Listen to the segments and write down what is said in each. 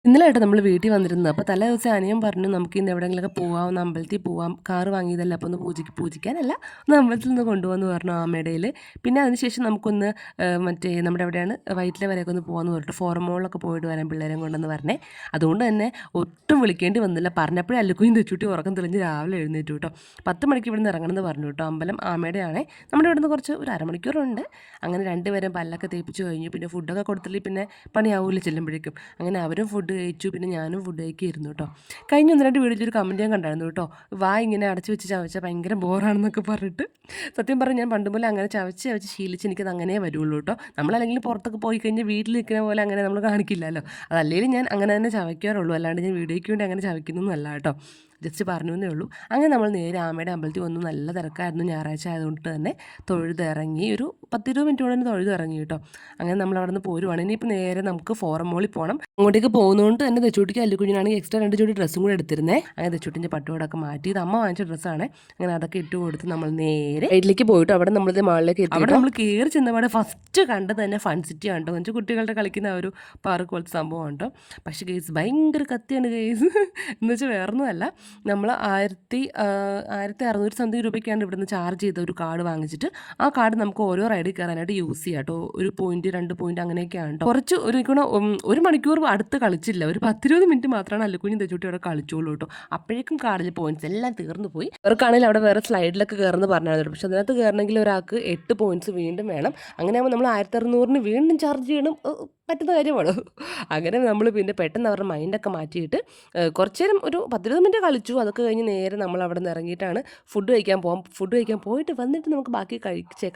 ഇന്നലെയായിട്ട് നമ്മൾ വീട്ടിൽ വന്നിരുന്നത്. അപ്പോൾ തലേ ദിവസം അനിയൻ പറഞ്ഞു നമുക്ക് ഇന്ന് എവിടെയെങ്കിലുമൊക്കെ പോവാം, ഒന്ന് അമ്പലത്തിൽ പോവാം, കാറ് വാങ്ങിയതല്ല അപ്പോൾ ഒന്ന് പൂജിക്കാനല്ല, ഒന്ന് അമ്പലത്തിൽ നിന്ന് കൊണ്ടുപോകാമെന്ന് പറഞ്ഞു ആമയുടെയിൽ. പിന്നെ അതിനുശേഷം നമുക്കൊന്ന് മറ്റേ നമ്മുടെ എവിടെയാണ് വൈറ്റില വരെയൊക്കെ ഒന്ന് പോകാമെന്ന് പറഞ്ഞിട്ട് ഫോറം മോളിലൊക്കെ പോയിട്ട് വരാൻ പിള്ളേരെ കൊണ്ടെന്ന് പറഞ്ഞേ. അതുകൊണ്ട് തന്നെ ഒട്ടും വിളിക്കേണ്ടി വന്നില്ല. പറഞ്ഞപ്പോഴേ അല്ലുക്കുഞ്ഞും തെച്ചുട്ടി ഉറക്കം തെളിഞ്ഞ് രാവിലെ എഴുന്നേറ്റു കേട്ടോ. 10 മണിക്ക് ഇവിടുന്ന് ഇറങ്ങണമെന്ന് പറഞ്ഞു കേട്ടോ. അമ്പലം ആമയുടെ ആണേ. നമ്മുടെ ഇവിടുന്ന് കുറച്ച് ഒരു അരമണിക്കൂറുണ്ട്. അങ്ങനെ രണ്ടുപേരും പല്ലൊക്കെ തേപ്പിച്ച് കഴിഞ്ഞു. പിന്നെ ഫുഡൊക്കെ കൊടുത്തില്ലെങ്കിൽ പിന്നെ പണിയാവൂല ചെല്ലുമ്പോഴേക്കും. അങ്ങനെ അവരും ഫുഡ് കഴിച്ചു. പിന്നെ ഞാനും ഫുഡ് കഴിക്കായിരുന്നു കേട്ടോ. കഴിഞ്ഞ 1-2 വീഡിയോയിൽ ഒരു കമൻറ്റ് ഞാൻ കണ്ടായിരുന്നു കേട്ടോ. ഇങ്ങനെ അടച്ചു വെച്ച് ചവച്ചാൽ ഭയങ്കര ബോറാണെന്നൊക്കെ പറഞ്ഞിട്ട്. സത്യം പറഞ്ഞാൽ ഞാൻ പണ്ട് പോലെ അങ്ങനെ ചവച്ച് ശീലിച്ച് എനിക്കത് അങ്ങനെ വരുള്ളൂ കേട്ടോ. നമ്മളല്ലെങ്കിൽ പുറത്തൊക്കെ പോയി കഴിഞ്ഞാൽ വീട്ടിൽ നിൽക്കുന്ന പോലെ അങ്ങനെ നമ്മൾ കാണിക്കില്ലല്ലോ. അതല്ലെങ്കിൽ ഞാൻ അങ്ങനെ തന്നെ ചവയ്ക്കാറുള്ളൂ. അല്ലാണ്ട് ഞാൻ വീഡിയോയ്ക്ക് വേണ്ടി അങ്ങനെ ചവയ്ക്കുന്നൊന്നുമല്ല കേട്ടോ. ജസ്റ്റ് പറഞ്ഞു എന്നേ ഉള്ളൂ. അങ്ങനെ നമ്മൾ നേരെ ആമയുടെ അമ്പലത്തിൽ വന്നു. നല്ല തിരക്കായിരുന്നു. ഞായറാഴ്ച ആയതുകൊണ്ട് തന്നെ തൊഴുതിറങ്ങി. ഒരു 10-20 മിനിറ്റ് കൊണ്ട് തന്നെ തൊഴുതിറങ്ങി കേട്ടോ. അങ്ങനെ നമ്മൾ അവിടെ നിന്ന് പോരുവാണ്. ഇനിയിപ്പോൾ നേരെ നമുക്ക് ഫോറം മോളിൽ പോകണം. അങ്ങോട്ടേക്ക് പോകുന്നതുകൊണ്ട് തന്നെ തെച്ചൂട്ടിക്ക് അല്ലുക്കുഞ്ഞിനാണെങ്കിൽ എക്സ്ട്രാ 2 ജോഡി ഡ്രസ്സും കൂടെ എടുത്തിരുന്നേ. അങ്ങനെ തെച്ചൂട്ടിൻ്റെ പട്ടുകൂടൊക്കെ മാറ്റി. ഇത് അമ്മ വാങ്ങിച്ച ഡ്രസ്സാണ്. അങ്ങനെ അതൊക്കെ ഇട്ട് കൊടുത്ത് നമ്മൾ നേരെ വീട്ടിലേക്ക് പോയിട്ട് അവിടെ നമ്മളിത് മാളിലേക്ക് എത്തി. അവിടെ നമ്മൾ കയറി ചെന്നപാടെ ഫസ്റ്റ് കണ്ടത് തന്നെ ഫൺ സിറ്റി ആണ് കേട്ടോ. എന്ന് കുട്ടികളുടെ കളിക്കുന്ന ഒരു പാർക്ക് പോലത്തെ സംഭവം കേട്ടോ. പക്ഷേ ഗെയ്സ് ഭയങ്കര കത്തിയാണ് ഗെയ്സ്. എന്ന് വെച്ചാൽ വേറൊന്നുമല്ല, നമ്മൾ 1600 സംതിങ് രൂപയ്ക്കാണ് ഇവിടുന്ന് ചാർജ് ചെയ്ത ഒരു കാർഡ് വാങ്ങിച്ചിട്ട് ആ കാർഡ് നമുക്ക് ഓരോ റൈഡിൽ കയറാനായിട്ട് യൂസ് ചെയ്യാം കേട്ടോ. 1 പോയിന്റ് 2 പോയിന്റ് അങ്ങനെയൊക്കെയാണ് കേട്ടോ. കുറച്ച് ഒരു മണിക്കൂർ അടുത്ത് കളിച്ചില്ല, ഒരു 10-20 മിനിറ്റ് മാത്രമാണ് അല്ലുക്കുഞ്ഞും തെച്ചൂട്ടി അവിടെ കളിച്ചോളൂ കേട്ടോ. അപ്പോഴേക്കും കാർഡിൽ പോയിന്റ്സ് എല്ലാം തീർന്നു പോയി. അവർക്കാണെങ്കിൽ അവിടെ വേറെ സ്ലൈഡിലൊക്കെ കയറുന്ന പറഞ്ഞായിരുന്നു. പക്ഷെ അതിനകത്ത് കയറണമെങ്കിൽ ഒരാൾക്ക് 8 പോയിന്റ്സ് വീണ്ടും വേണം. അങ്ങനെയാകുമ്പോൾ നമ്മൾ 1600-ന് വീണ്ടും ചാർജ് ചെയ്യണം. പറ്റുന്ന കാര്യമാണോ? അങ്ങനെ നമ്മൾ പിന്നെ പെട്ടെന്ന് അവരുടെ മൈൻഡൊക്കെ മാറ്റിയിട്ട് കുറച്ച് നേരം ഒരു 10-20 മിനിറ്റ് കളിച്ചു. അതൊക്കെ കഴിഞ്ഞ് നേരെ നമ്മൾ അവിടെ നിന്ന് ഇറങ്ങിയിട്ടാണ് ഫുഡ് കഴിക്കാൻ പോയിട്ട് വന്നിട്ട് നമുക്ക് ബാക്കി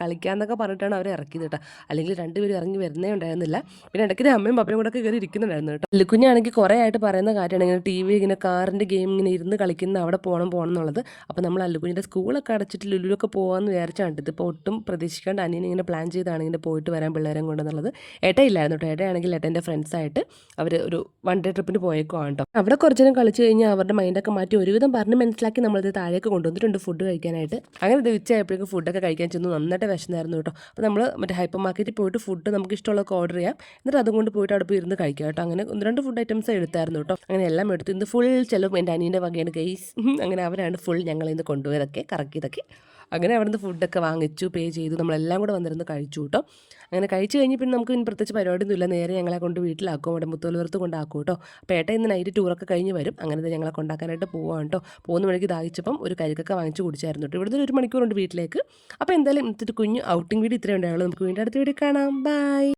കളിക്കാമെന്നൊക്കെ പറഞ്ഞിട്ടാണ് അവരെ ഇറക്കിയത് കേട്ടോ. അല്ലെങ്കിൽ 2 പേരും ഇറങ്ങി വരുന്നേ ഉണ്ടായിരുന്നില്ല. പിന്നെ ഇടയ്ക്ക് അമ്മയും പപ്പയും കൂടെ ഒക്കെ കയറി ഇരിക്കുന്നുണ്ടായിരുന്നു കേട്ടോ. അല്ലുക്കുഞ്ഞാണെങ്കിൽ കുറേ ആയിട്ട് പറയുന്ന കാര്യമാണ് ഇങ്ങനെ ടി വി ഇങ്ങനെ കാറിൻ്റെ ഗെയിം ഇങ്ങനെ ഇരുന്ന് കളിക്കുന്ന അവിടെ പോകണം എന്നുള്ളത്. അപ്പോൾ നമ്മൾ അല്ലുക്കുഞ്ഞിൻ്റെ സ്കൂളൊക്കെ അടച്ചിട്ട് ലുലുലൊക്കെ പോകാമെന്ന് വിചാരിച്ചാണ്. ഇതിപ്പോൾ ഒട്ടും പ്രതീക്ഷിക്കാണ്ട് അനിയൻ ഇങ്ങനെ പ്ലാൻ ചെയ്താണ് ഇങ്ങനെ പോയിട്ട് വരാൻ പിള്ളേരെ കൊണ്ടെന്നുള്ളത്. ഏട്ടയില്ലായിരുന്നു കേട്ടോ. ഏട്ടയാണെങ്കിൽ ഏട്ടൻ്റെ ഫ്രണ്ട്സായിട്ട് അവർ ഒരു 1 ഡേ ട്രിപ്പിന് പോയേക്കുവാണ് കേട്ടോ. അവിടെ കുറച്ച് നേരം കളിച്ച് കഴിഞ്ഞാൽ അവരുടെ മൈൻഡൊക്കെ മാറ്റി ഒരുവിധം പറഞ്ഞ് മനസ്സിലാക്കി നമ്മളിത് താഴേക്ക് കൊണ്ടുവന്നിട്ടുണ്ട് ഫുഡ് കഴിക്കാനായിട്ട്. അങ്ങനെ ഇത് ഉച്ചയായപ്പോഴേക്കും ഫുഡൊക്കെ കഴിക്കാൻ ചെന്നു. നന്നായിട്ട് വിശന്നായിരുന്നു കേട്ടോ. അപ്പോൾ നമ്മൾ മറ്റേ ഹൈപ്പർ മാർക്കറ്റിൽ പോയിട്ട് ഫുഡ് നമുക്ക് ഇഷ്ടമുള്ളതൊക്കെ ഓർഡർ ചെയ്യാം. എന്നിട്ട് അതുകൊണ്ട് പോയിട്ട് അവിടെ പോയി ഇരുന്ന് കഴിക്കാം കേട്ടോ. അങ്ങനെ 1-2 ഫുഡ് ഐറ്റംസ് എടുത്തായിരുന്നു കേട്ടോ. അങ്ങനെ എല്ലാം എടുത്ത് ഇന്ന് ഫുൾ ചിലവ് എൻ്റെ അനിയൻ്റെ വകയാണ് ഗെയ്സ്. അങ്ങനെ അവരാണ് ഫുൾ ഞങ്ങളിൽ നിന്ന് കൊണ്ടുപോയതൊക്കെ കറക്കിയതൊക്കെ. അങ്ങനെ അവിടെ നിന്ന് ഫുഡൊക്കെ വാങ്ങിച്ചു, പേ ചെയ്തു. നമ്മളെല്ലാം കൂടെ വന്നിരുന്ന് കഴിച്ചു കേട്ടോ. അങ്ങനെ കഴിച്ച് കഴിഞ്ഞ് പിന്നെ നമുക്ക് ഇനി പ്രത്യേകിച്ച് പരിപാടിയൊന്നുമില്ല. നേരെ ഞങ്ങളെ കൊണ്ട് വീട്ടിലാക്കും, അവിടെ മുത്തോലുപുരത്ത് കൊണ്ടാക്കും കേട്ടോ. അപ്പോൾ ഏട്ടൻ ഇന്ന് നൈറ്റ് ടൂറൊക്കെ കഴിഞ്ഞ് വരും. അങ്ങനെ ഞങ്ങളെ കൊണ്ടാക്കാനായിട്ട് പോവാണ് കേട്ടോ. പോകുന്ന വഴിക്ക് ദാഹിച്ചപ്പം ഒരു കരിക്കൊക്കെ വാങ്ങിച്ച് കുടിച്ചായിരുന്നു കേട്ടോ. ഇവിടുന്ന് 1 മണിക്കൂറുണ്ട് വീട്ടിലേക്ക്. അപ്പോൾ എന്തായാലും ഇന്നത്തെ കുഞ്ഞു ഔട്ടിംഗ് വീഡിയോ ഇത്രയും ഉണ്ടാവുള്ളൂ. നമുക്ക് വീണ്ടും അടുത്ത വീഡിയോ കാണാം. ബൈ.